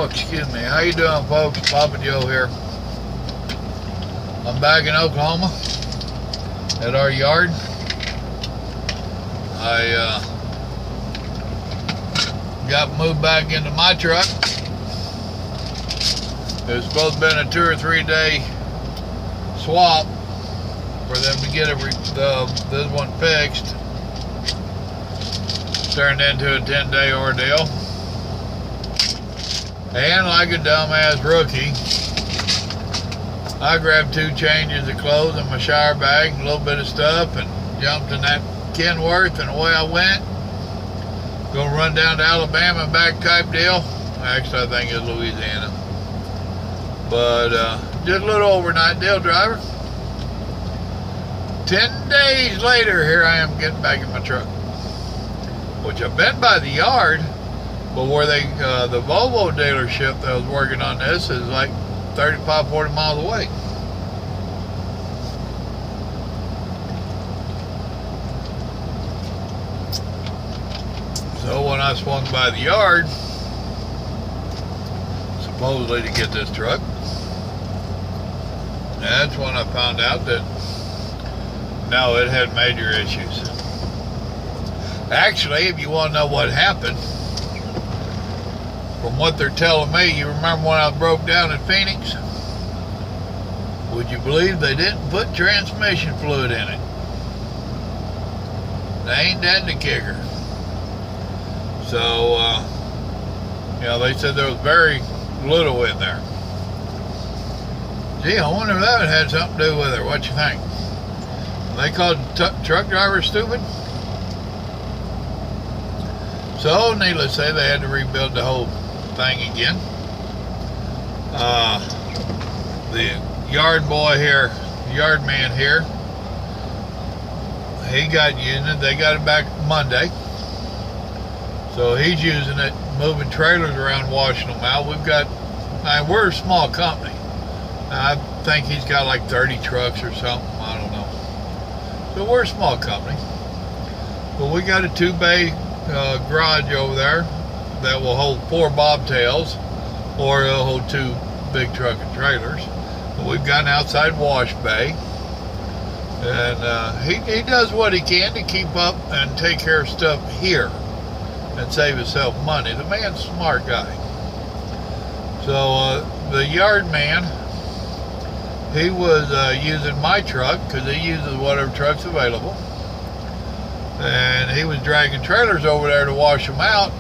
Oh, excuse me. How you doing, folks? Papa Joe here. I'm back in Oklahoma at our yard. I got moved back into my truck. It was supposed to be a 2 or 3 day swap for them to get this one fixed. Turned into a 10-day ordeal. And like a dumbass rookie, I grabbed 2 changes of clothes and my shower bag, a little bit of stuff, and jumped in that Kenworth, and away I went. Gonna run down to Alabama and back type deal. Actually, I think it's Louisiana. But just a little overnight deal, driver. 10 days later, here I am getting back in my truck, which I've been by the yard, but where the Volvo dealership that I was working on this is like 35, 40 miles away. So when I swung by the yard, supposedly to get this truck, that's when I found out that no, it had major issues. Actually, if you want to know what happened, from what they're telling me, you remember when I broke down in Phoenix? Would you believe they didn't put transmission fluid in it? They ain't that the kicker. So, they said there was very little in there. Gee, I wonder if that had something to do with it. What you think? They called truck drivers stupid? So, needless to say, they had to rebuild the whole thing again. The yard boy here, yard man here, he got using it. They got it back Monday. So he's using it, moving trailers around, washing them out. We're a small company. I think he's got like 30 trucks or something. I don't know. So we're a small company. But we got a 2-bay garage over there that will hold 4 bobtails, or it'll hold 2 big truck and trailers. But we've got an outside wash bay. And he does what he can to keep up and take care of stuff here and save himself money. The man's a smart guy. So the yard man, he was using my truck because he uses whatever truck's available, and he was dragging trailers over there to wash them out.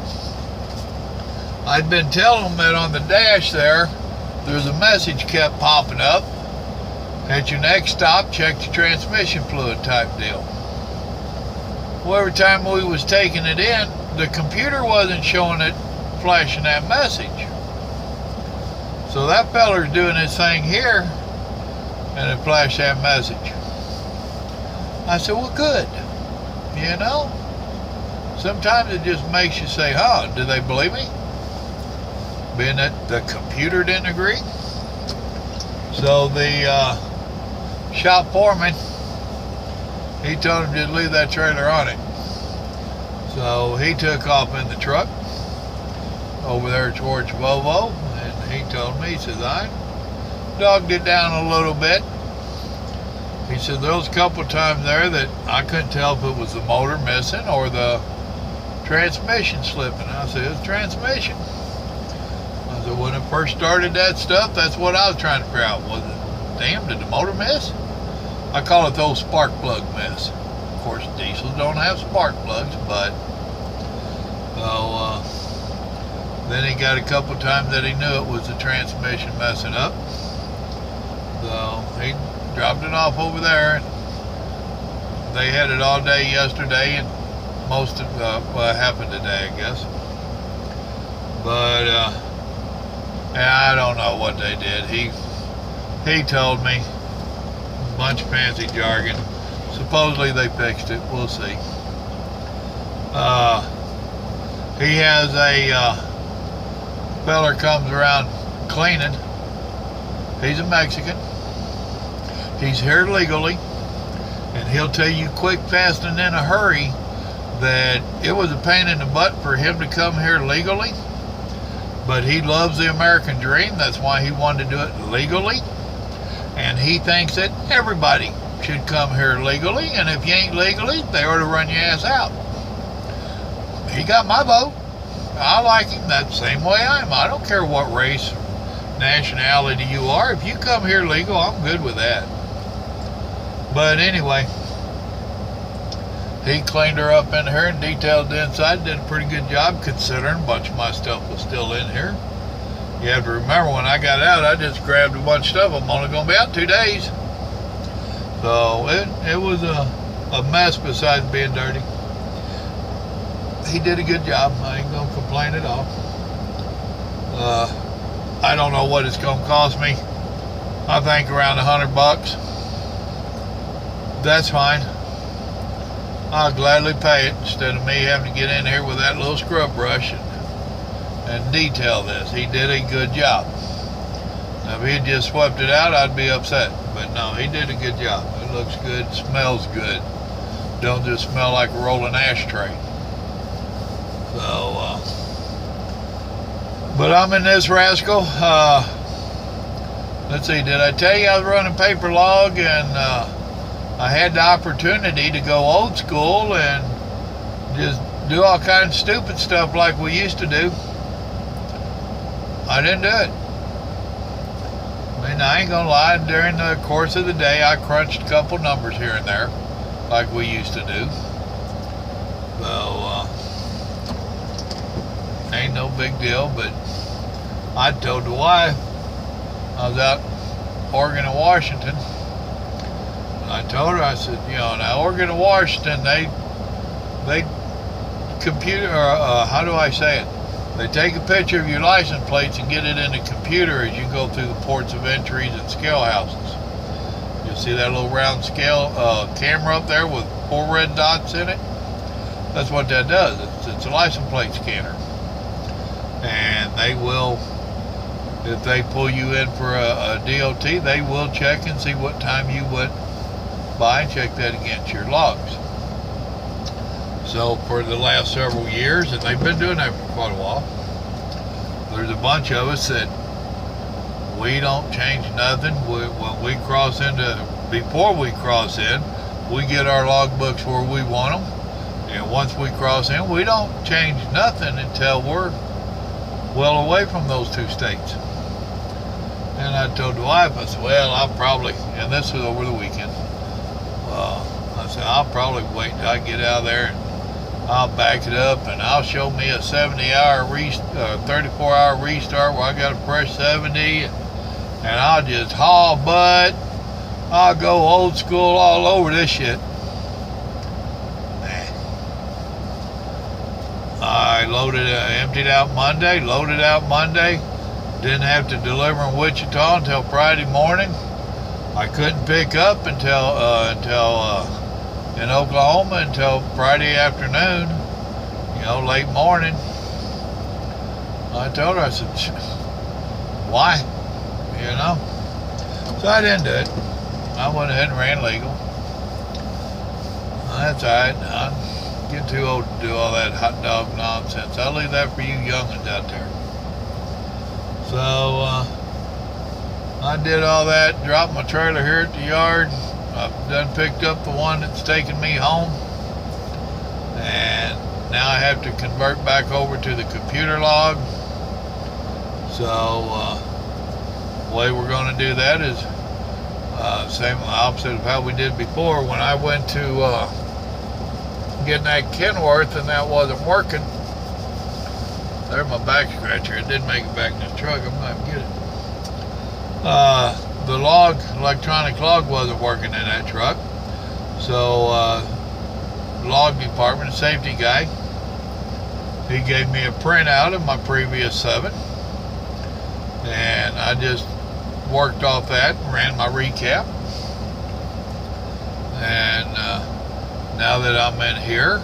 I'd been telling him that on the dash there's a message kept popping up: at your next stop, check your transmission fluid type deal. Well, every time we was taking it in, the computer wasn't showing it, flashing that message. So that feller's doing his thing here, and it flashed that message. I said, well, good. You know, sometimes it just makes you say, do they believe me? Being that the computer didn't agree. So the shop foreman, he told him to leave that trailer on it. So he took off in the truck over there towards Volvo, and he told me, he says, I dogged it down a little bit. He said there was a couple times there that I couldn't tell if it was the motor missing or the transmission slipping. I said, it's transmission. I said, when it first started that stuff, that's what I was trying to figure out. Was it, damn, did the motor miss? I call it the old spark plug miss. Of course, diesels don't have spark plugs, but then he got a couple times that he knew it was the transmission messing up. So he dropped it off over there, and they had it all day yesterday and most of half of the day, I guess. But I don't know what they did. He told me a bunch of fancy jargon. Supposedly they fixed it. We'll see. He has a feller comes around cleaning. He's a Mexican. He's here legally, and he'll tell you quick, fast, and in a hurry that it was a pain in the butt for him to come here legally, But he loves the American dream. That's why he wanted to do it legally. And he thinks that everybody should come here legally. And if you ain't legally, they ought to run your ass out. He got my vote. I like him that same way I am. I don't care what race, nationality you are. If you come here legal, I'm good with that. But anyway, he cleaned her up in here and detailed the inside. Did a pretty good job considering a bunch of my stuff was still in here. You have to remember, when I got out, I just grabbed a bunch of stuff. I'm only going to be out 2 days. So it was a mess besides being dirty. He did a good job. I ain't going to complain at all. I don't know what it's going to cost me. I think around $100. That's fine. I'll gladly pay it instead of me having to get in here with that little scrub brush and detail this. He did a good job. Now, if he had just swept it out, I'd be upset. But no, he did a good job. It looks good, smells good. Don't just smell like a rolling ashtray. So, but I'm in this rascal. Let's see, did I tell you I was running paper log, and I had the opportunity to go old school and just do all kinds of stupid stuff like we used to do. I didn't do it. I mean, I ain't gonna lie, during the course of the day, I crunched a couple numbers here and there, like we used to do. So, ain't no big deal, but I told the wife, I was out Oregon and Washington, I told her, I said, you know, now Oregon and Washington, they computer, how do I say it? They take a picture of your license plates and get it in the computer as you go through the ports of entries and scale houses. You'll see that little round scale camera up there with 4 red dots in it. That's what that does. It's a license plate scanner. And they will, if they pull you in for a DOT, they will check and see what time you went by and check that against your logs. So for the last several years, and they've been doing that for quite a while, there's a bunch of us that we don't change nothing. When we cross before we cross in, we get our logbooks where we want them. And once we cross in, we don't change nothing until we're well away from those 2 states. And I told the wife, I said, well, I'll probably, and this was over the weekend, I said, I'll probably wait till I get out of there and I'll back it up and I'll show me a 70-hour 34-hour restart where I got a fresh 70, and I'll just haul butt. I'll go old school all over this shit. I emptied out Monday, loaded out Monday. Didn't have to deliver in Wichita until Friday morning. I couldn't pick up until in Oklahoma until Friday afternoon, you know, late morning. I told her, I said, why? You know? So I didn't do it. I went ahead and ran legal. That's all right. I'm getting too old to do all that hot dog nonsense. I'll leave that for you young'uns out there. So, I did all that, dropped my trailer here at the yard. I've done picked up the one that's taking me home. And now I have to convert back over to the computer log. So, the way we're going to do that is same opposite of how we did before. When I went to getting that Kenworth and that wasn't working, there's my back scratcher. It did make it back in the truck. I'm going to get it. The electronic log wasn't working in that truck. So, log department, safety guy, he gave me a printout of my previous 7. And I just worked off that and ran my recap. And now that I'm in here,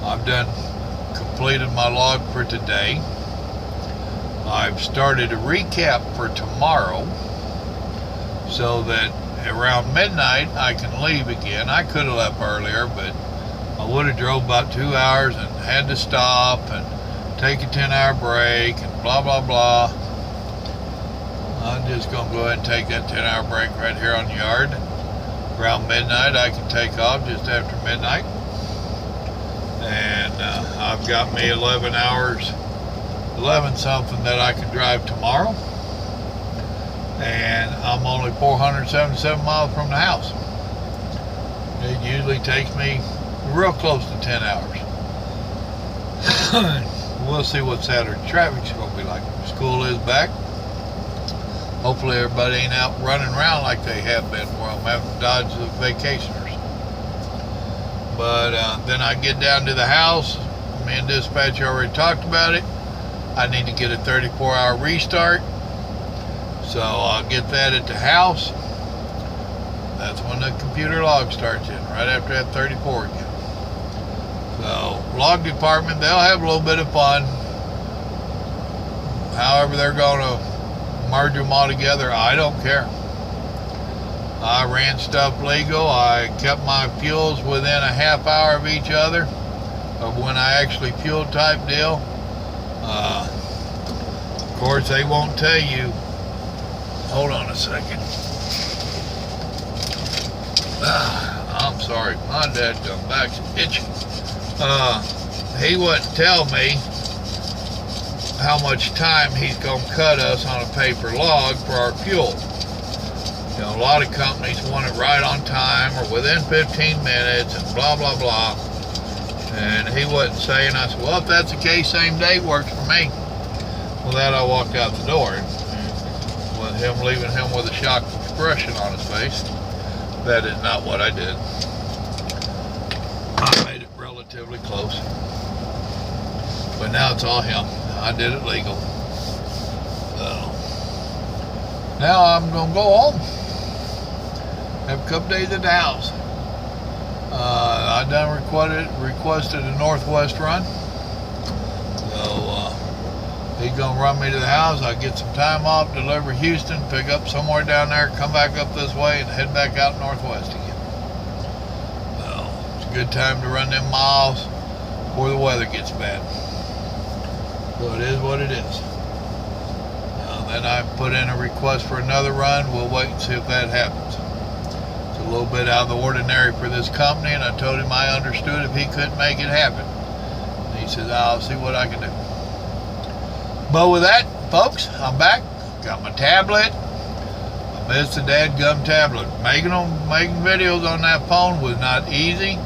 I've completed my log for today. I've started a recap for tomorrow so that around midnight I can leave again. I could have left earlier, but I would have drove about 2 hours and had to stop and take a 10-hour break and blah, blah, blah. I'm just going to go ahead and take that 10-hour break right here on the yard. Around midnight, I can take off just after midnight. And I've got me 11 something that I can drive tomorrow. And I'm only 477 miles from the house. It usually takes me real close to 10 hours. We'll see what Saturday traffic's going to be like. School is back. Hopefully everybody ain't out running around like they have been where I'm having to dodge the vacationers. But then I get down to the house. Me and dispatch already talked about it. I need to get a 34-hour restart. So I'll get that at the house. That's when the computer log starts in, right after that 34 again. So log department, they'll have a little bit of fun. However they're going to merge them all together, I don't care. I ran stuff legal. I kept my fuels within a half hour of each other of when I actually fuel type deal. Of course, they won't tell you. Hold on a second. I'm sorry, my dadgum back's itching. He wouldn't tell me how much time he's gonna cut us on a paper log for our fuel. You know, a lot of companies want it right on time or within 15 minutes and blah, blah, blah. And he wasn't saying. I said, well, if that's the case, same day works for me. Well, that I walked out the door, with him leaving him with a shocked expression on his face. That is not what I did. I made it relatively close. But now it's all him. I did it legal. So now I'm going to go home. Have a couple days at the house. I done requested a Northwest run. So he's going to run me to the house. I'll get some time off, deliver Houston, pick up somewhere down there, come back up this way, and head back out Northwest again. So it's a good time to run them miles before the weather gets bad. So it is what it is. Then I put in a request for another run. We'll wait and see if that happens. It's a little bit out of the ordinary for this company, and I told him I understood if he couldn't make it happen. And he says, I'll see what I can do. But with that, folks, I'm back. Got my tablet. I missed the dadgum tablet. Making videos on that phone was not easy,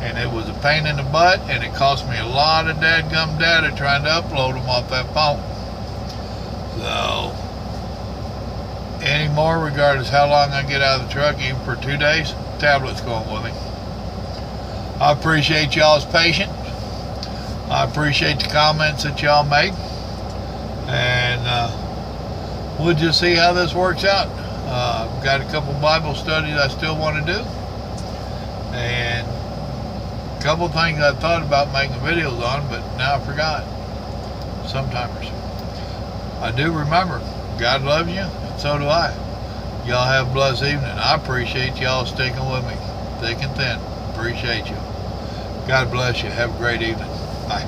and it was a pain in the butt, and it cost me a lot of dadgum data trying to upload them off that phone. So, anymore, regardless how long I get out of the truck, even for 2 days, tablet's going with me. I appreciate y'all's patience. I appreciate the comments that y'all made. And we'll just see how this works out. I've got a couple Bible studies I still want to do. And a couple things I thought about making videos on, but now I forgot. Sometimers. I do remember. God loves you, and so do I. Y'all have a blessed evening. I appreciate y'all sticking with me, thick and thin. Appreciate you. God bless you. Have a great evening. Bye.